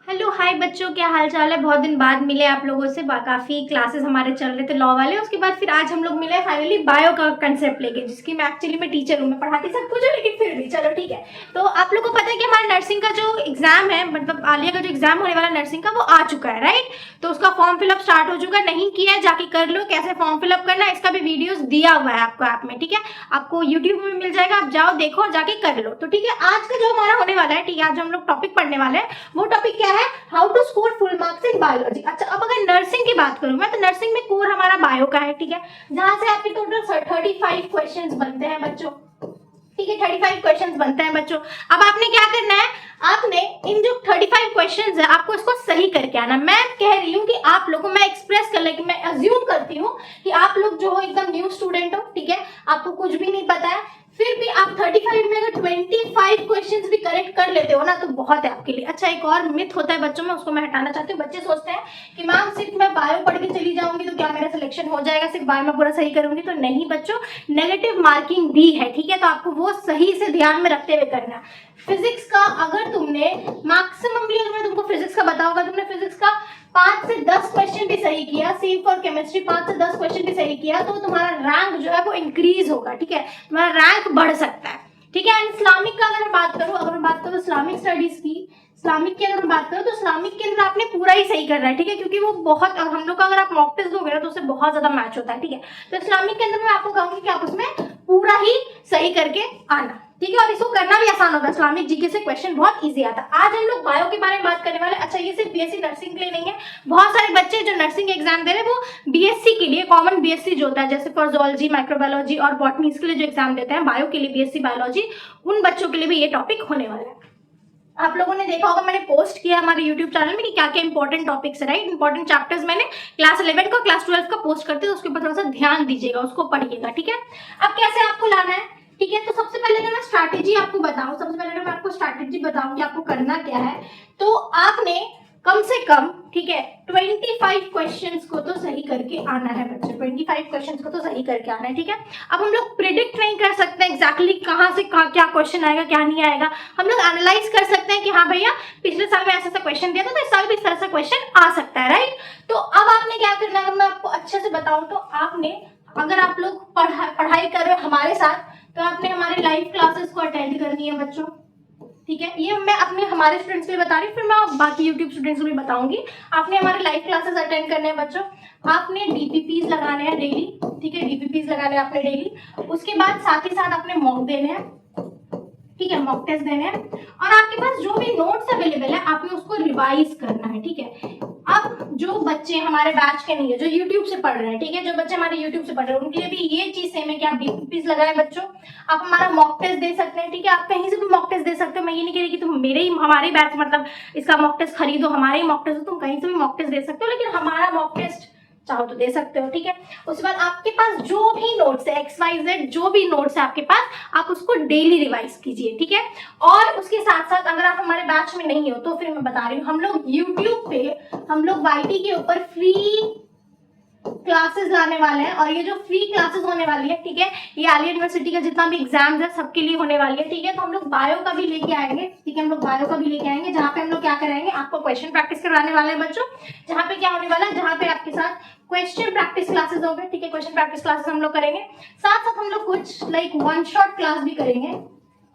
Hello hi बच्चों, क्या हाल चाल है। बहुत दिन बाद मिले आप लोगों से। काफ़ी क्लासेस हमारे चल रहे थे लॉ वाले, उसके बाद फिर आज हम लोग मिले फाइनली बायो का कंसेप्ट लेके, जिसकी मैं एक्चुअली मैं टीचर हूँ, मैं पढ़ाती सब कुछ हूँ, लेकिन फिर भी चलो ठीक है। तो आप लोगों को पता है कि हमारा नर्सिंग का जो एग्जाम है, मतलब आलिया का जो एग्जाम होने वाला नर्सिंग का, वो आ चुका है राइट। तो उसका फॉर्म फिलअप स्टार्ट हो चुका है, नहीं किया है जाके कर लो। कैसे फॉर्म फिलअप करना है इसका भी वीडियोस दिया हुआ है आपको ऐप में, ठीक है। आपको यूट्यूब में मिल जाएगा, आप जाओ देखो और जाके कर लो। तो ठीक है, आज का जो हमारा होने वाला है, ठीक है, आज हम लोग टॉपिक पढ़ने वाले हैं। वो टॉपिक क्या है? How to score full marks in biology. अच्छा, अब अगर नर्सिंग की बात करूं मैं, तो नर्सिंग में कोर हमारा बायो का है, ठीक है, जहां से आपके टोटल 35 क्वेश्चंस बनते हैं बच्चों, ठीक है। 35 क्वेश्चंस बनते हैं बच्चों। अब आपने क्या करना है, आपने इन जो 35 क्वेश्चंस है आपको इसको सही करके आना। मैं कह रही हूँ कि आप लोगों को मैं एक्सप्रेस कर लेकिन मैं अज्यूम करती हूँ कि आप लोग जो हो एकदम न्यू स्टूडेंट हो, ठीक है, आपको कुछ भी नहीं पता है, फिर भी आप 35 में अगर 25 क्वेश्चंस भी करेक्ट कर लेते हो ना, तो बहुत है आपके लिए। अच्छा, एक और मिथ होता है बच्चों में, उसको मैं हटाना चाहती हूँ। बच्चे सोचते हैं कि मैम सिर्फ मैं बायो पढ़ के चली जाऊंगी तो क्या मेरा सिलेक्शन हो जाएगा, सिर्फ बायो में पूरा सही करूंगी तो नहीं बच्चों, नेगेटिव मार्किंग भी है, ठीक है। तो आपको वो सही से ध्यान में रखते हुए करना। फिजिक्स का अगर तुमने मैक्सिममली, अगर मैं तुमको फिजिक्स का बताऊंगा, तुमने फिजिक्स का 5 से 10 क्वेश्चन भी सही किया, सेम फॉर केमिस्ट्री 5 से 10 क्वेश्चन भी सही किया, तो तुम्हारा रैंक जो है वो इंक्रीज होगा, ठीक है, तुम्हारा रैंक बढ़ सकता है, ठीक है। एंड इस्लामिक का अगर मैं बात करूं, इस्लामिक स्टडीज की, इस्लामिक की अगर मैं बात करूं, तो इस्लामिक के अंदर आपने पूरा ही सही करना है, ठीक है, क्योंकि वो बहुत, हम लोग का अगर आप मॉक टेस्ट दोगे ना तो उससे बहुत ज्यादा मैच होता है, ठीक है। तो इस्लामिक के अंदर मैं आपको कहूंगी कि आप उसमें पूरा ही सही करके आना, ठीक है। और इसको करना भी आसान होगा, इस्लामिक जीके से क्वेश्चन बहुत इजी आता है। आज हम लोग बायो के बारे में बात करने वाले। अच्छा, ये सिर्फ बीएससी नर्सिंग के लिए नहीं है, बहुत सारे बच्चे जो नर्सिंग एग्जाम दे रहे हैं वो बीएससी के लिए, कॉमन बीएससी जो होता है, जैसे फॉर जोलॉजी, माइक्रोबायोलॉजी और बॉटनी, इसके लिए जो एग्जाम देते हैं बायो के लिए, बीएससी बायोलॉजी, उन बच्चों के लिए भी ये टॉपिक होने वाला है। आप लोगों ने देखा होगा, मैंने पोस्ट किया हमारे यूट्यूब चैनल में कि क्या क्या इंपॉर्टेंट टॉपिक्स है, राइट। इंपॉर्टेंट चैप्टर्स मैंने क्लास 11 का, क्लास 12 का पोस्ट करते हैं, तो उसके ऊपर थोड़ा सा ध्यान दीजिएगा, उसको पढ़िएगा, ठीक है। अब कैसे आपको लाना है, ठीक है। तो सबसे पहले अगर मैं स्ट्रैटेजी आपको बताऊं, सबसे पहले अगर मैं आपको स्ट्रैटेजी बताऊं कि आपको करना क्या है, तो आपने कम से कम, ठीक है, 25 क्वेश्चंस को तो सही करके आना है बच्चे, 25 क्वेश्चंस को तो सही करके आना है, ठीक है। अब हम लोग प्रिडिक्ट नहीं कर सकते एग्जैक्टली कहाँ से कहाँ क्या क्वेश्चन आएगा क्या नहीं आएगा। हम लोग एनालाइज कर सकते हैं कि हाँ भैया पिछले साल में ऐसा क्वेश्चन दिया था, तो इस साल भी इस तरह से क्वेश्चन आ सकता है, राइट। तो अब आपने क्या करना है, अगर मैं आपको अच्छे से बताऊं, तो आपने, अगर आप लोग पढ़ाई कर रहे हो हमारे साथ, तो आपने हमारे लाइव क्लासेस को अटेंड करनी है बच्चों, ठीक है। ये मैं अपने हमारे स्टूडेंट्स के लिए बता रही हूँ, फिर मैं बाकी यूट्यूब स्टूडेंट्स को भी बताऊंगी। आपने हमारे लाइव क्लासेस अटेंड करने हैं बच्चों, आपने डीपीपीज लगाने हैं डेली, ठीक है, डीपीपीज लगाने हैं आपने डेली। उसके बाद साथ ही साथ आपने मॉक देने हैं, ठीक है, मॉक टेस्ट देने हैं, और आपके पास जो भी नोट्स अवेलेबल है आपने उसको रिवाइज करना है, ठीक है। अब जो बच्चे हमारे बैच के नहीं है, जो यूट्यूब से पढ़ रहे हैं, ठीक है, जो बच्चे हमारे यूट्यूब से पढ़ रहे हैं, उनके लिए भी ये चीज सेम है कि आप डीपीपीज लगाएं बच्चों। आप हमारा मॉक टेस्ट दे सकते हैं, ठीक है, आप कहीं से भी मॉक टेस्ट दे सकते हो। मैं ये नहीं कह रही कि तुम मेरे ही, हमारे बैच मतलब इसका मॉक टेस्ट खरीदो, हमारे ही मॉक टेस्ट, तुम कहीं से भी मॉक टेस्ट दे सकते हो, लेकिन हमारा मॉक टेस्ट चाहो तो दे सकते हो, ठीक है। उसके बाद आपके पास जो भी नोट्स है, XYZ जो भी नोट्स है आपके पास, आप उसको डेली रिवाइज कीजिए, ठीक है। और उसके साथ साथ अगर आप हमारे बैच में नहीं हो, तो फिर मैं बता रही हूँ, हम लोग यूट्यूब पे, हम लोग YT के ऊपर फ्री क्लासेस लाने वाले हैं, और ये जो फ्री क्लासेस होने वाली है, ठीक है, ये आलिया यूनिवर्सिटी का जितना भी एग्जाम्स है सबके लिए होने वाली है, ठीक है। तो हम लोग बायो का भी लेके आएंगे, ठीक है, हम लोग बायो का भी लेके आएंगे, जहाँ पे हम लोग क्या कराएंगे, आपको क्वेश्चन प्रैक्टिस करवाने वाले हैं बच्चों। जहाँ पे क्या होने वाला है, जहाँ पे आपके साथ क्वेश्चन प्रैक्टिस क्लासेस होंगे, ठीक है, क्वेश्चन प्रैक्टिस क्लासेस हम लोग करेंगे, साथ साथ हम लोग कुछ लाइक वन शॉट क्लास भी करेंगे,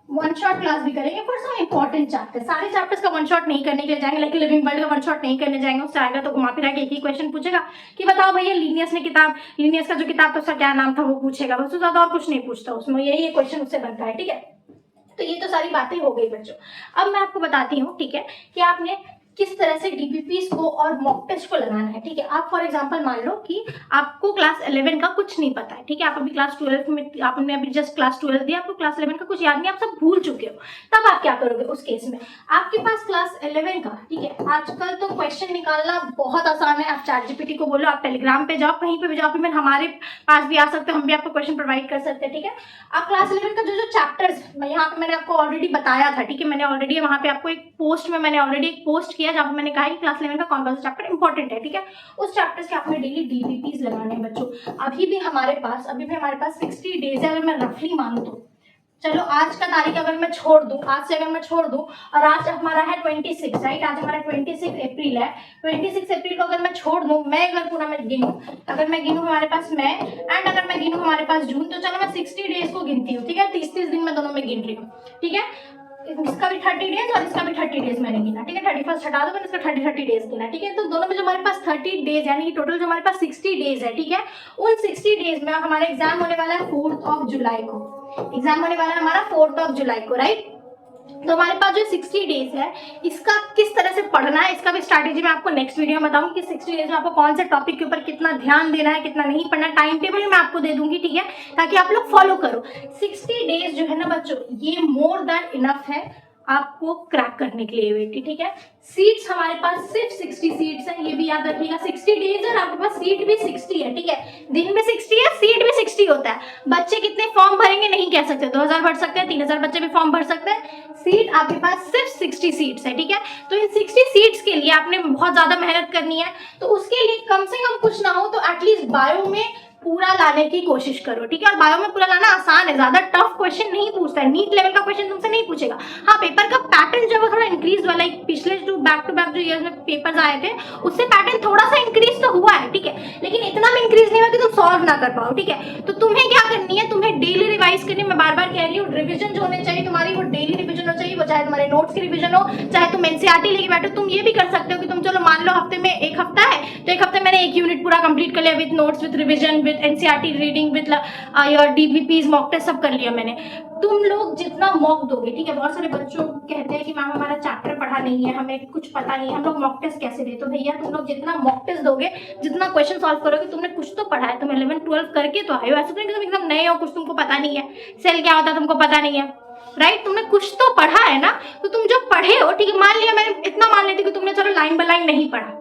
वन शॉट क्लास भी करेंगे फॉर सम इंपॉर्टेंट चैप्टर। सारे चैप्टर्स का वन शॉट नहीं करने के लिए जाएंगे, लाइक लिविंग वर्ल्ड का वन शॉट नहीं करने जाएंगे, उससे आएगा तो घुमा फिरा के एक ही क्वेश्चन पूछेगा कि बताओ भैया लीनियस ने किताब, लीनियस का जो किताब था उसका क्या नाम था, वो पूछेगा, बस ज्यादा और कुछ नहीं पूछता उसमें, यही क्वेश्चन उससे बनता है, ठीक है। तो ये तो सारी बातें हो गई बच्चों। अब मैं आपको बताती हूँ, ठीक है, कि आपने किस तरह से डीपीपीस को और मॉक टेस्ट को लगाना है, ठीक है। आप फॉर एग्जांपल मान लो कि आपको क्लास 11 का कुछ नहीं पता है, ठीक है, आप अभी क्लास 12 में, आपने अभी जस्ट क्लास 12 दिया, आपको क्लास 11 का कुछ याद नहीं, आप सब भूल चुके हो, तब आप क्या करोगे उस केस में। आपके पास क्लास 11 का, ठीक है, आजकल तो क्वेश्चन निकालना बहुत आसान है, आप चैट जीपीटी को बोलो, आप टेलीग्राम पे जाओ, कहीं पे भी जाओ, फिर हमारे पास भी आ सकते हो, हम भी आपको क्वेश्चन प्रोवाइड कर सकते हैं, ठीक है। आप क्लास 11 का जो चैप्टर्स यहाँ पे मैंने आपको ऑलरेडी बताया था, ठीक है, मैंने ऑलरेडी वहाँ पे आपको एक पोस्ट में मैंने ऑलरेडी एक पोस्ट किया जहाँ पे मैंने कहा कि क्लास 11 का कौन कौन सा चैप्टर इंपॉर्टेंट है, ठीक है। उस चैप्टर्स के आपने डेली डीपीपीज लगाने हैं बच्चों। अभी भी हमारे पास 60 डेज है, अगर मैं रफली मानूं तो चलो आज का तारीख अगर मैं छोड़ दूं, आज से अगर मैं छोड़ दूं, और आज हमारा है 26, राइट, आज हमारा 26 अप्रैल है। 26 अप्रैल को अगर मैं छोड़ दूं, मैं अगर पूरा मैं गिनूं, अगर मैं गिनूं हमारे पास मैं, एंड अगर मैं गिनूं हमारे पास जून, तो चलो मैं 60 डेज को गिनती हूँ, ठीक है, 30 दिन में दोनों में गिन रही हूँ, ठीक है। इसका भी 30 डेज और इसका भी 30 डेज मैंने गिना, ठीक है, 31 हटा दो, मैंने इसका 30 डेज गिना, ठीक है। तो दोनों में जो हमारे पास 30 डेज यानी कि टोटल जो हमारे पास 60 डेज है, ठीक है, उन 60 डेज में हमारा एग्जाम होने वाला है 4 जुलाई को, एग्जाम होने वाला है हमारा 4 जुलाई को, राइट। तो हमारे पास जो 60 डेज है, इसका किस तरह से पढ़ना है, इसका भी स्ट्रैटेजी मैं आपको नेक्स्ट वीडियो में बताऊंगी कि 60 डेज में आपको कौन से टॉपिक के ऊपर कितना ध्यान देना है, कितना नहीं पढ़ना, टाइम टेबल मैं आपको दे दूंगी, ठीक है, ताकि आप लोग फॉलो करो। 60 डेज जो है ना बच्चों, ये मोर देन इनफ है आपको क्रैक करने के लिए बेटी, ठीक है। सीट्स हमारे पास सिर्फ 60 सीट्स है, ये भी याद रखिएगा, 60 डेज है, आपके पास सीट भी 60 है, ठीक है, दिन में 60 है, सीट भी 60 होता है। बच्चे कितने फॉर्म भरेंगे नहीं कह सकते, 2000 भर सकते हैं, 3000 बच्चे भी फॉर्म भर सकते हैं, सीट आपके पास सिर्फ 60 सीट्स है, ठीक है। तो इन 60 सीट्स के लिए आपने बहुत ज्यादा मेहनत करनी है, तो उसके लिए कम से कम कुछ ना हो तो एटलीस्ट बायो में पूरा लाने की कोशिश करो, ठीक है। और बायो में पूरा लाना आसान है, ज्यादा टफ क्वेश्चन नहीं पूछता है, नीट लेवल का क्वेश्चन तुमसे नहीं पूछेगा। हाँ, पेपर का पैटर्न जो है वो थोड़ा इंक्रीज वाला, पिछले जो बैक टू बैक जो ईयर में पेपर्स आए थे उससे पैटर्न थोड़ा सा इंक्रीज तो हुआ है, ठीक है, लेकिन इतना भी इंक्रीज नहीं हुआ कि तुम सॉल्व ना कर पाओ, ठीक है। तो तुम्हें क्या करनी है, तुम्हें डेली रिवाइज करनी है, मैं बार बार कह रही हूँ, रिविजन जो होने चाहिए तुम्हारी वो डेली रिविजन हो चाहिए, वो चाहे तुम्हारे नोट्स की रिविजन हो, चाहे तुम एनसीईआरटी लेके बैठो। तुम ये भी कर सकते हो कि तुम चलो मान लो हफ्ते में एक हफ्ता है तो एक हफ्ते मैंने एक यूनिट पूरा कंप्लीट कर लिया with notes, with revision, with NCERT reading, with your DBPs, mock test सब कर लिया मैंने। तुम लोग जितना मॉक दोगे, ठीक है, बहुत सारे बच्चों कहते हैं कि मैम हमारा चैप्टर पढ़ा नहीं है, हमें कुछ पता नहीं है, हम लोग मॉक टेस्ट कैसे दे। तो भैया तुम लोग जितना मॉक टेस्ट दोगे, जितना क्वेश्चन सॉल्व करोगे, तुमने कुछ तो पढ़ा है, तुम 11-12 करके तो आए हो, ऐसा तो नहीं कि तुम एकदम नए हो, कुछ तुमको पता नहीं है, सेल क्या होता है तुमको पता नहीं है, राइट। तुमने कुछ तो पढ़ा है ना, तो तुम जो पढ़े हो, ठीक है, मान लिया मैं इतना मान लेती कि तुमने चलो लाइन बाय लाइन नहीं पढ़ा,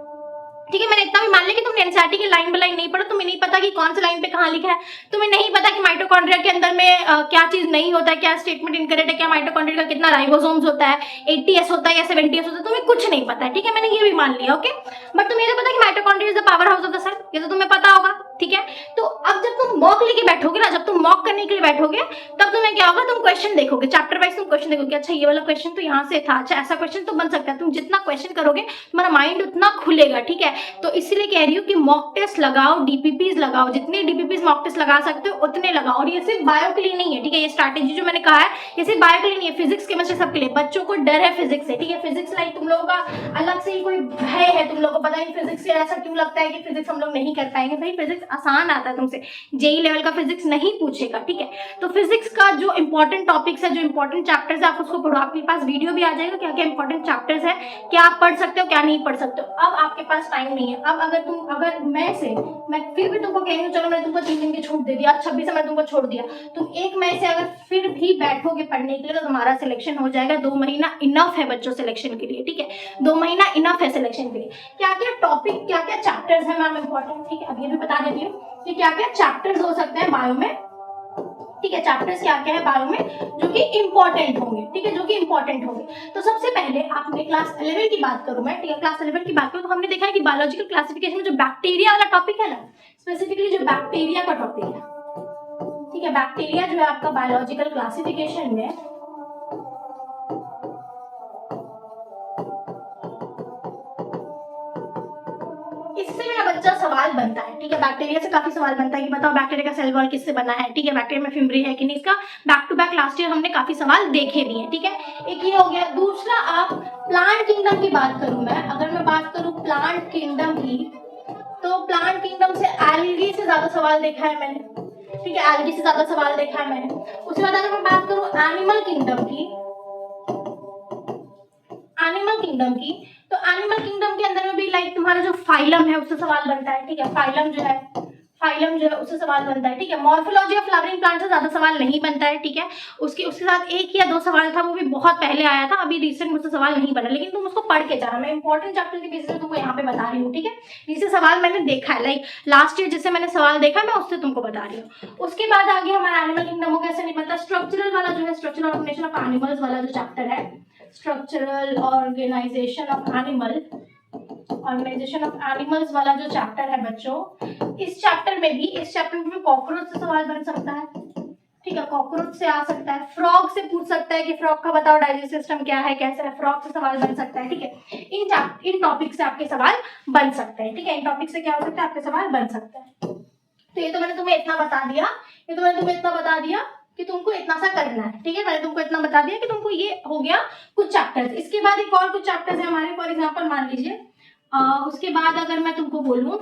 ठीक है, मैंने इतना भी मान लिया कि तुमने एनसीईआरटी की लाइन बाय लाइन नहीं पढ़ा, तुम्हें नहीं पता कि कौन सी लाइन पे कहाँ लिखा है, तुम्हें नहीं पता कि माइटोकॉन्ड्रिया के अंदर में क्या चीज नहीं होता है, क्या स्टेटमेंट इनकरेक्ट है, क्या माइटोकॉन्ड्रिया का कितना राइबोसोम्स होता है, 80s होता है या 70s होता है, तुम्हें कुछ नहीं पता है, ठीक है, मैंने ये भी मान लिया, ओके। बट तुम्हें ये तो पता कि mitochondria is the powerhouse of the cell, ये तो तुम्हें पता होगा, ठीक है। तो अब जब तुम मॉक लेके बैठोगे ना, जब तुम मॉक करने के लिए बैठोगे, तब तुम्हें क्या होगा, तुम क्वेश्चन देखोगे, चैप्टर वाइज तुम क्वेश्चन देखोगे, अच्छा ये वाला क्वेश्चन तो यहाँ से था, अच्छा ऐसा क्वेश्चन तो बन सकता है। तुम जितना क्वेश्चन करोगे तुम्हारा माइंड उतना खुलेगा, ठीक है। तो इसीलिए कह रही हूँ कि मॉक टेस्ट लगाओ, डीपीपीज लगाओ, जितने डीपीपीज मॉक टेस्ट लगा सकते हो उतने लगाओ। और ये सिर्फ बायो के लिए नहीं है, ठीक है, ये स्ट्रैटेजी जो मैंने कहा है ये सिर्फ बायो के लिए नहीं है, फिजिक्स केमिस्ट्री सबके लिए। बच्चों को डर है फिजिक्स से, ठीक है, फिजिक्स लाइक तुम लोगों का अलग से ही कोई भय है, तुम लोगों को पता नहीं फिजिक्स से ऐसा क्यों लगता है कि फिजिक्स हम लोग नहीं कर पाएंगे। भाई फिजिक्स आसान आता है, तुमसे जेई लेवल का फिजिक्स नहीं पूछेगा, ठीक है। तो फिजिक्स का जो इंपॉर्टेंट टॉपिक्स है, जो इंपॉर्टेंट चैप्टर्स है, आप उसको पढ़ो, आपके पास वीडियो भी आ जाएगा क्या क्या इंपॉर्टेंट चैप्टर्स है, क्या आप पढ़ सकते हो क्या नहीं पढ़ सकते हो। अब आपके पास टाइम नहीं है, अब अगर मैं फिर भी तुमको कह रही हूँ, चलो मैंने तुमको 3 दिन की छूट दे दिया, 26 से मैंने तुमको छोड़ दिया, तुम 1 मई से अगर फिर भी बैठोगे पढ़ने के लिए तो तुम्हारा सिलेक्शन हो जाएगा। 2 महीना इनफ है बच्चों सिलेक्शन के लिए, ठीक है, 2 महीना इनफ है सिलेक्शन के लिए। क्या क्या टॉपिक, क्या क्या चैप्टर्स है मैम इंपॉर्टेंट, ठीक है, अब ये भी बता देती हूँ कि क्या क्या चैप्टर्स हो सकते हैं बायो में, ठीक है, चैप्टर्स क्या क्या है बायो में जो कि इंपॉर्टेंट होंगे, ठीक है, जो कि इंपॉर्टेंट होंगे। तो सबसे पहले आपने क्लास 11 की बात करूं मैं, ठीक है, क्लास 11 की बात करूं तो हमने देखा है कि बायोलॉजिकल क्लासिफिकेशन में जो बैक्टीरिया वाला टॉपिक है ना, स्पेसिफिकली जो बैक्टीरिया का टॉपिक है, ठीक है, बैक्टीरिया जो है आपका बायोलॉजिकल क्लासिफिकेशन में इससे मेरा बच्चा सवाल बनता है, ठीक है, बैक्टीरिया से काफी सवाल बनता है कि बताओ बैक्टीरिया का सेल वॉल किससे बना है, ठीक है, बैक्टीरिया में फिम्बरी है कि नहीं, इसका back to back last year हमने काफी सवाल देखे भी हैं, ठीक है, एक ये हो गया। दूसरा, आप प्लांट किंगडम की बात करूं मैं, अगर मैं बात करूं प्लांट किंगडम की, तो प्लांट किंगडम से एल्गी से ज्यादा सवाल देखा है मैंने, ठीक है, एल्गी से ज्यादा सवाल देखा है मैंने। उसके बाद अगर मैं बात करूं एनिमल किंगडम की, तो एनिमल किंगडम के अंदर में भी लाइक तुम्हारा जो फाइलम है उससे सवाल बनता है, ठीक है, फाइलम जो है उससे सवाल बनता है, ठीक है। मॉर्फोलॉजी ऑफ फ्लावरिंग प्लांट से ज्यादा सवाल नहीं बनता है, ठीक है, उसके साथ 1 या 2 सवाल था, वो भी बहुत पहले आया था, अभी रिसेंट मुझसे सवाल नहीं बना, लेकिन तुम उसको पढ़ के जाना, मैं इंपॉर्टेंट चैप्टर के बेसिस पे तुमको यहाँ पे बता रही हूँ, ठीक है, जिससे सवाल मैंने देखा है, लाइक लास्ट ईयर जिससे मैंने सवाल देखा मैं उससे तुमको बता रही हूँ। उसके बाद आगे हमारा एनिमल किंगडम हो गया, ऐसे नहीं बनता। स्ट्रक्चरल वाला जो है, स्ट्रक्चरल ऑर्गेनाइजेशन ऑफ एनिमल्स वाला जो चैप्टर है, स्ट्रक्चरल ऑर्गेनाइजेशन ऑफ एनिमल्स वाला जो चैप्टर है बच्चों, इस चैप्टर में भी कॉकरोच से सवाल बन सकता है, ठीक है, कॉकरोच से आ सकता है, फ्रॉग से पूछ सकता है कि फ्रॉग का बताओ डाइजेस्टिव सिस्टम क्या है, कैसा है, फ्रॉग से सवाल बन सकता है। ठीक है, इन टॉपिक से आपके सवाल बन सकते हैं। ठीक है, इन टॉपिक से क्या हो सकता है, आपके सवाल बन सकते हैं। तो ये तो मैंने तुम्हें इतना बता दिया, कि तुमको इतना सा करना है। ठीक है, मैंने तुमको इतना बता दिया कि तुमको ये हो गया कुछ चैप्टर्स। इसके बाद एक और कुछ चैप्टर्स है हमारे, फॉर एग्जाम्पल मान लीजिए उसके बाद अगर मैं तुमको बोलूं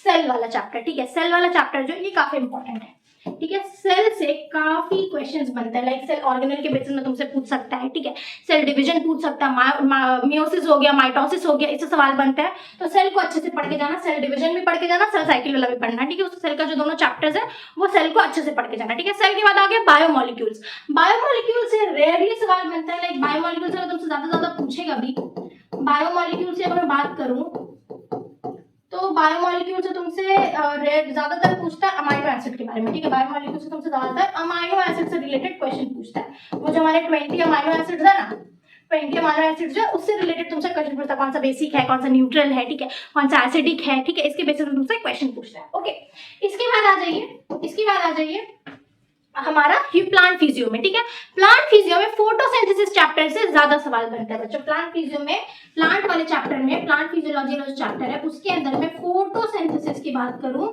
सेल वाला चैप्टर। ठीक है, सेल वाला चैप्टर जो ये काफी इंपॉर्टेंट है। ठीक है, सेल से काफी क्वेश्चंस बनते हैं, लाइक सेल ऑर्गेनेल के बेसिस में तुमसे पूछ सकता है। ठीक है, सेल डिवीजन पूछ सकता है, मियोसिस हो गया, माइटोसिस हो गया, इससे सवाल बनता है। तो सेल को अच्छे से पढ़ के जाना, सेल डिवीजन भी पढ़ के जाना, सेल साइकिल वाला भी पढ़ना। ठीक है, उस सेल का जो दोनों चैप्टर्स है वो सेल को अच्छे से पढ़ के जाना। ठीक है, सेल के बाद आ गया बायोमोलिक्यूल्स। बायोमोलिक्यूल से रेयरली सवाल बनता है, लाइक बायोमोलिक्यूल से तुमसे ज्यादा पूछेगा भी। बायोमोलिक्यूल से अगर मैं बात करूं तो बायोमोलिक्यूल से तुमसे ज्यादातर पूछता है अमाइनो एसिड के बारे में। ठीक है, बायोमोलिक्यूल से तुमसे ज्यादातर अमाइनो एसिड से रिलेटेड क्वेश्चन पूछता है। वो जो हमारे 20 अमाइनो एसिड्स है ना, 20 अमाइनो एसिड्स है, उससे रिलेटेड तुमसे क्वेश्चन पूछता है। कौन सा बेसिक है, कौन सा न्यूट्रल है, ठीक है, कौन सा एसिडिक है। ठीक है, इसके बेसिस पे तुमसे क्वेश्चन पूछता है। ओके, इसके बाद आ जाइए हमारा प्लांट फिजियो में। ठीक है, प्लांट फिजियो में फोटोसिंथेसिस चैप्टर से ज्यादा सवाल बनता है बच्चों। प्लांट फिजियो में, प्लांट वाले चैप्टर में, प्लांट फिजियोलॉजी का जो चैप्टर है उसके अंदर में फोटोसिंथेसिस की बात करूं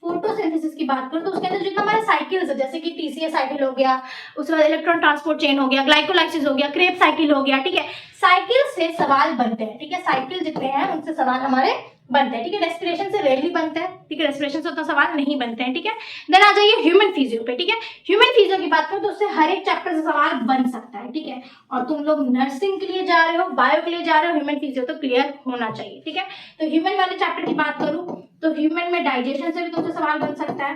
तो उसके अंदर जितना हमारे साइकिल्स है, जैसे कि टीसीए साइकिल हो गया, उसके बाद इलेक्ट्रॉन ट्रांसपोर्ट चेन हो गया, ग्लाइकोलाइसिस हो गया, क्रेब साइकिल हो गया। ठीक है, साइकिल से सवाल बनते हैं। ठीक है, साइकिल जितने हैं उनसे सवाल हमारे बनते हैं। ठीक है, रेस्पिरेशन से रेयरली बनते हैं। ठीक है, रेस्पिरेशन से उतना सवाल नहीं बनते हैं। ठीक है, देन आ जाइए ह्यूमन फिजियो पे। ठीक है, ह्यूमन फिजियो की बात करूं तो उससे हर एक चैप्टर से सवाल बन सकता है। ठीक है, और तुम लोग नर्सिंग के लिए जा रहे हो, बायो के लिए जा रहे हो, ह्यूमन फिजियो तो क्लियर होना चाहिए। ठीक है, तो ह्यूमन वाले चैप्टर की बात करूं तो ह्यूमन में डाइजेशन से भी तुमसे सवाल बन सकता है।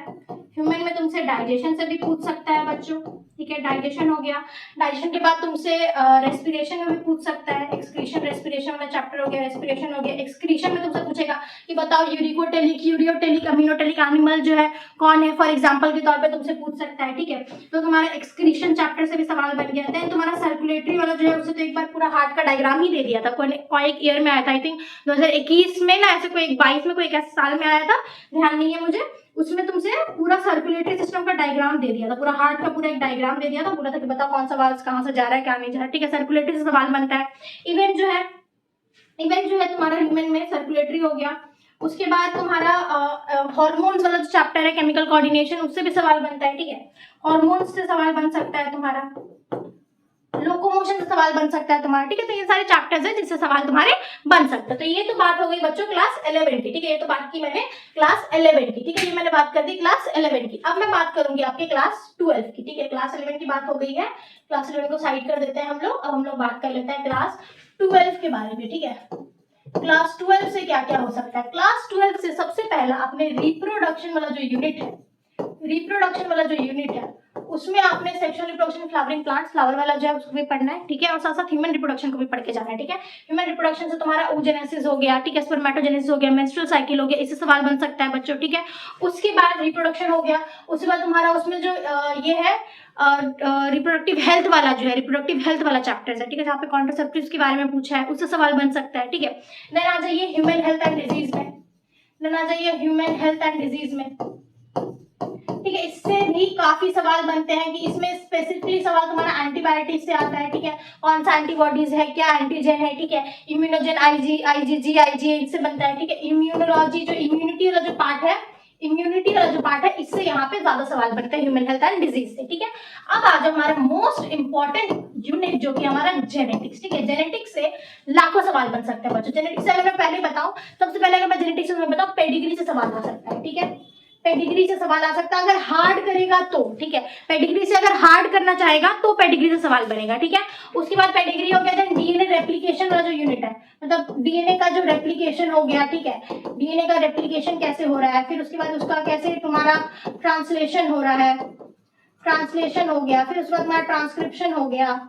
ह्यूमन में तुमसे डाइजेशन से भी पूछ सकता है बच्चों। ठीक है, डाइजेशन हो गया। डाइजेशन के बाद तुमसे रेस्पिरेशन में भी पूछ सकता है। एक्सक्रीशन, रेस्पिरेशन वाला चैप्टर हो गया, रेस्पिरेशन हो गया। एक्सक्रीशन में तुमसे पूछेगा कि बताओ यूरिकोटेलिक, यूरियोटेलिक, अमीनोटेलिक एनिमल जो है कौन है, फॉर एग्जांपल के तौर पे तुमसे पूछ सकता है। ठीक है, तो तुम्हारा एक्सक्रीशन चैप्टर से भी सवाल बन गया था। तुम्हारा सर्कुलेटरी वाला जो है उससे तो एक बार पूरा हार्ट का डायग्राम ही दे दिया था, कोई एक ईयर में आया था, आई थिंक 2021 में ना, ऐसे कोई 22 में, कोई एक ऐसे साल में आया था, ध्यान नहीं है मुझे। उसमें तुमसे पूरा सर्कुलेटरी सिस्टम का डायग्राम दे दिया था, पूरा हार्ट का पूरा एक डायग्राम दे दिया था, बोला था कि बताओ कौन सा वाल्व कहाँ से जा रहा है, क्या नहीं जा रहा है। ठीक है, सर्कुलेटरी से सवाल बनता है। इवेंट जो है तुम्हारा ह्यूमन में सर्कुलेटरी हो गया। उसके बाद तुम्हारा हार्मोन्स वाला जो चैप्टर है, केमिकल कोऑर्डिनेशन, उससे भी सवाल बनता है। ठीक है, हार्मोन्स से सवाल बन सकता है तुम्हारा, लोकोमोशन से सवाल बन सकता है तुम्हारा। ठीक है, तो ये सारे चैप्टर्स हैं जिससे सवाल तुम्हारे बन सकते हैं। तो ये तो बात हो गई बच्चों क्लास 11 की। ठीक है, ये तो बात की मैंने क्लास 11 की। ठीक है, ये मैंने बात कर दी क्लास 11 की। अब मैं बात करूंगी आपके क्लास 12 की। ठीक है, क्लास 11 की बात हो गई है, क्लास 11 को साइड कर देते हैं हम लोग। अब हम लोग बात कर लेते हैं क्लास 12 के बारे में। ठीक है, क्लास 12 से क्या क्या हो सकता है। क्लास 12 से सबसे पहला आपने रिप्रोडक्शन वाला जो यूनिट है, उसमें आपने sexual reproduction, flowering plants, flower वाला जो है उसको भी पढ़ना है। ठीक है, और साथ साथ ह्यूमन रिप्रोडक्शन को भी पढ़ के जाना है। ठीक है, ह्यूमन रिप्रोडक्शन से तुम्हारा oogenesis हो गया, ठीक है, स्पर्मेटोजेनेसिस हो गया, मेंस्ट्रुअल साइकिल हो गया, इससे सवाल बन सकता है बच्चों। ठीक है, उसके बाद रिप्रोडक्शन हो गया, उसके बाद तुम्हारा उसमें जो ये है रिप्रोडक्टिव हेल्थ वाला जो है, रिप्रोडक्टिव हेल्थ वाला चैप्टर है। ठीक है, जहाँ पे कॉन्ट्रासेप्टिव्स के बारे में पूछा है, उससे सवाल बन सकता है। ठीक है, देन आ जाइए ह्यूमन हेल्थ एंड डिजीज में। ठीक है, इससे भी काफी सवाल बनते हैं कि इसमें स्पेसिफिकली सवाल तुम्हारा एंटीबायोटिक से आता है। ठीक है, कौन सा एंटीबॉडीज है, क्या एंटीजन है। ठीक है, इम्यूनोजन, आईजीजी, आईजीए, इससे बनता है। ठीक है, इम्यूनोलॉजी जो इम्यूनिटी वाला जो पार्ट है, इससे यहाँ पे ज्यादा सवाल बनते हैं ह्यूमन हेल्थ एंड डिजीज से। ठीक है, अब आज हमारा मोस्ट इंपॉर्टेंट यूनिट जो कि हमारा जेनेटिक्स। ठीक है, जेनेटिक्स से लाखों सवाल बन सकते हैं बच्चों। जेनेटिक्स से अगर मैं पहले बताऊं, सबसे पहले अगर मैं जेनेटिक्स से बताऊं, पेडिग्री से सवाल आ सकता है। ठीक है, पेडिग्री से सवाल आ सकता है अगर हार्ड करेगा तो। ठीक है, पेडिग्री से अगर हार्ड करना चाहेगा तो पेडिग्री से सवाल बनेगा। ठीक है, उसके बाद पेडिग्री हो गया, देन डीएनए रेप्लिकेशन वाला जो यूनिट है, मतलब डीएनए का जो रेप्लिकेशन हो गया। ठीक है, डीएनए का रेप्लिकेशन कैसे हो रहा है, फिर उसके बाद उसका कैसे तुम्हारा ट्रांसलेशन हो रहा है, ट्रांसलेशन हो गया, फिर उसके बाद तुम्हारा ट्रांसक्रिप्शन हो गया,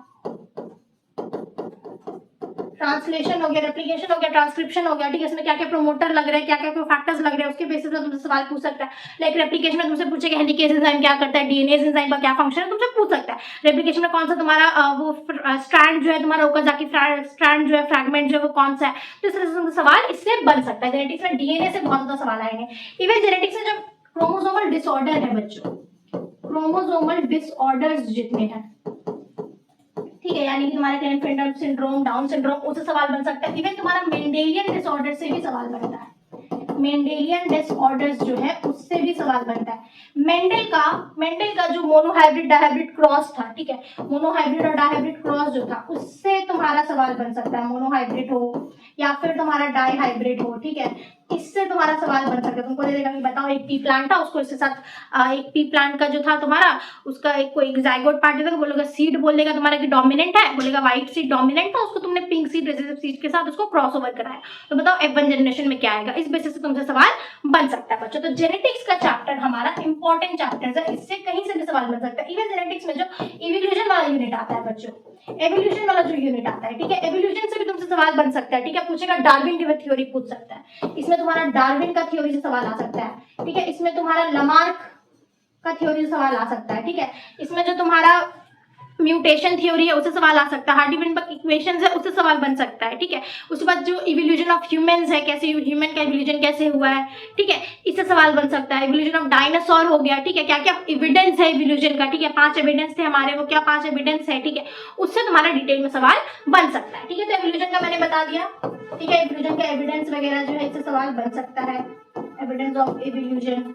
ट्रांसलेशन हो गया, रेप्लिकेशन हो गया, ट्रांसक्रिप्शन हो गया। ठीक है, इसमें क्या क्या प्रोमोटर लग रहे हैं, क्या क्या फैक्टर्स लग रहे हैं, उसके बेसिस पे तुमसे सवाल पूछ सकता है। लाइक रेप्लिकेशन में तुमसे पूछेगा हेलिकेज एंजाइम क्या करता है, डीएनए एंजाइम का क्या फंक्शन है, तुमसे पूछ सकता है। रेप्लिकेशन में कौन सा तुम्हारा वो स्ट्रैंड जो है, तुम्हारा ओकाजाकी स्ट्रैंड जो है, फ्रैगमेंट जो है, वो कौन सा है। तो इस तरह से तुमसे सवाल इससे बन सकता है। जेनेटिक्स में डीएनए से बहुत ज्यादा सवाल आएंगे। इवन जेनेटिक्स में जो क्रोमोसोमल डिसऑर्डर है बच्चों, क्रोमोसोमल डिसऑर्डर्स जितने हैं, ठीक है, यानी कि तुम्हारे क्लेनफेल्टर सिंड्रोम, डाउन सिंड्रोम, उससे सवाल बन सकता है। इवन तुम्हारा मेंडेलियन डिसऑर्डर से भी सवाल बनता है, मेंडेलियन डिसऑर्डर्स जो है उससे भी सवाल बनता है। मेंडल का जो मोनोहाइब्रिड डायहाइब्रिड क्रॉस था, ठीक है, मोनोहाइब्रिड और डायहाइब्रिड क्रॉस जो था उससे तुम्हारा सवाल बन सकता है, मोनोहाइब्रिड हो या फिर तुम्हारा डायहाइब्रिड हो, ठीक है, इससे तुम्हारा सवाल बन सकता है। तुमको दे देगा कि बताओ एक पी प्लांट था, उसको इसके साथ एक पी प्लांट का जो था तुम्हारा, उसका एक कोई जाइगोट पार्ट देगा, बोलेगा सीड बोलेगा तुम्हारा कि डोमिनेंट है, बोलेगा व्हाइट सीड डोमिनेंट था, उसको तुमने पिंक सीड रिसेसिव सीड के साथ उसको क्रॉस ओवर कराया, तो बताओ F1 जनरेशन में क्या आएगा। इस बेसिस से तुमसे सवाल बन सकता है बच्चों। तो जेनेटिक्स का चैप्टर हमारा इंपॉर्टेंट चैप्टर है, इससे कहीं से भी सवाल बन सकता है। इवन जेनेटिक्स में जो इवोल्यूशन वाला यूनिट आता है बच्चों, एवोल्यूशन वाला जो यूनिट आता है, ठीक है, एवोल्यूशन से भी तुमसे सवाल बन सकता है, ठीक है, पूछेगा डार्विन की थ्योरी पूछ सकता है, इसमें तुम्हारा डार्विन का थ्योरी से सवाल आ सकता है, ठीक है, इसमें तुम्हारा लमार्क का थ्योरी से सवाल आ सकता है, ठीक है, इसमें जो तुम्हारा म्यूटेशन थ्योरी है उससे सवाल आ सकता है, हार्डी-वेनबर्ग इक्वेशंस है उससे सवाल बन सकता है, ठीक है, उसके बाद जो इवोल्यूशन ऑफ ह्यूमंस है, कैसे ह्यूमन का इवोल्यूशन कैसे हुआ है, ठीक है, इससे सवाल बन सकता है। इवोल्यूशन ऑफ डायनासोर हो गया, ठीक है, क्या क्या एविडेंस है इवोल्यूशन का, ठीक है, 5 एविडेंस थे हमारे, वो क्या 5 एविडेंस है, ठीक है, उससे तुम्हारा डिटेल में सवाल बन सकता है, ठीक है। तो इवोल्यूशन का मैंने बता दिया, ठीक है, इवोल्यूशन का एविडेंस वगैरह जो है इससे सवाल बन सकता है, एविडेंस ऑफ इवोल्यूशन।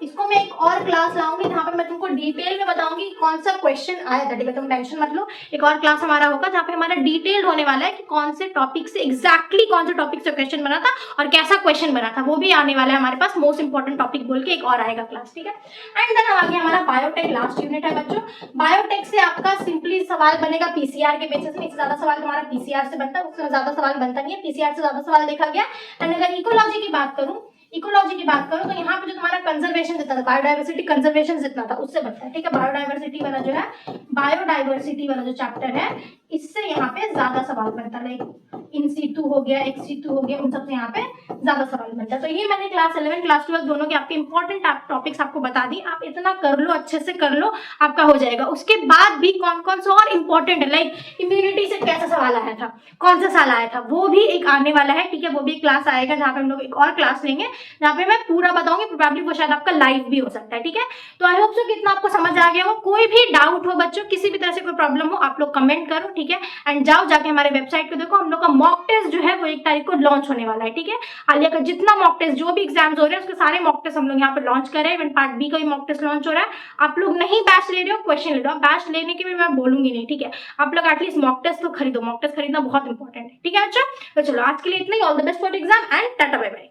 इसको मैं एक और क्लास लाऊंगी जहाँ पे मैं तुमको डिटेल में बताऊंगी कौन सा क्वेश्चन आया था, ठीक है, तुम टेंशन मत लो, एक और क्लास हमारा होगा जहाँ पे हमारा डिटेल्ड होने वाला है कि कौन से टॉपिक से एग्जैक्टली कौन से टॉपिक से क्वेश्चन बना था और कैसा क्वेश्चन बना था, वो भी आने वाला है हमारे पास। मोस्ट इंपॉर्टेंट टॉपिक बोल के एक और आएगा क्लास, ठीक है। एंड देन आगे हमारा बायोटेक लास्ट यूनिट है बच्चों। बायोटेक से आपका सिंपली सवाल बनेगा पीसीआर के बेसिस में, इससे ज्यादा सवाल तुम्हारा पीसीआर से बनता है, उससे ज्यादा सवाल बनता नहीं है, पीसीआर से ज्यादा सवाल देखा गया। एंड अगर इकोलॉजी की बात करूं तो यहाँ पे जो तुम्हारा कंजर्वेशन जितना था, बायोडाइवर्सिटी कंजर्वेशन जितना था उससे बनता है, ठीक है, बायोडाइवर्सिटी वाला जो है, बायोडाइवर्सिटी वाला जो चैप्टर है इससे यहाँ पे ज्यादा सवाल बनता है, लाइक इन सीटू हो गया, एक्स सीटू हो गया, उन सबसे यहाँ पे ज्यादा सवाल बनता है। तो ये मैंने क्लास 11 क्लास 12 दोनों के आपके इंपॉर्टेंट टॉपिक्स आपको बता दी, आप इतना कर लो, अच्छे से कर लो, आपका हो जाएगा। उसके बाद भी कौन कौन सा और इंपॉर्टेंट है, लाइक इम्यूनिटी से कैसा सवाल आया था, कौन सा साल आया था, वो भी एक आने वाला है, ठीक है, वो भी एक क्लास आएगा जहाँ पे हम लोग एक और क्लास लेंगे जहाँ पे मैं पूरा बताऊंगी, प्रोबेबली वो शायद आपका लाइव भी हो सकता है, ठीक है। तो आई होप सो कि इतना आपको समझ आ गया हो। कोई भी डाउट हो बच्चों, किसी भी तरह से कोई प्रॉब्लम हो, आप लोग कमेंट करो, ठीक है, एंड जाओ जाके हमारे वेबसाइट पे देखो, हम लोग का मॉक टेस्ट जो है वो 1 तारीख को लॉन्च होने वाला है, ठीक है। आलिया का जितना मॉक टेस्ट, जो भी एग्जाम्स हो रहे हैं उसके सारे मॉक टेस्ट हम लोग यहाँ पे लॉन्च कर रहे हैं। इवन पार्ट बी का भी मॉक टेस्ट लॉन्च हो रहा है। आप लोग नहीं बैच ले रहे हो, क्वेश्चन ले रहे हो, बैच लेने के भी मैं बोलूंगी नहीं, ठीक है, आप लोग एटलीस्ट मॉक टेस्ट तो खरीदो, मॉक टेस्ट खरीदना बहुत इंपॉर्टेंट है, ठीक है। अच्छा तो चलो आज के लिए इतना ही, all the best for exam and tata bye bye.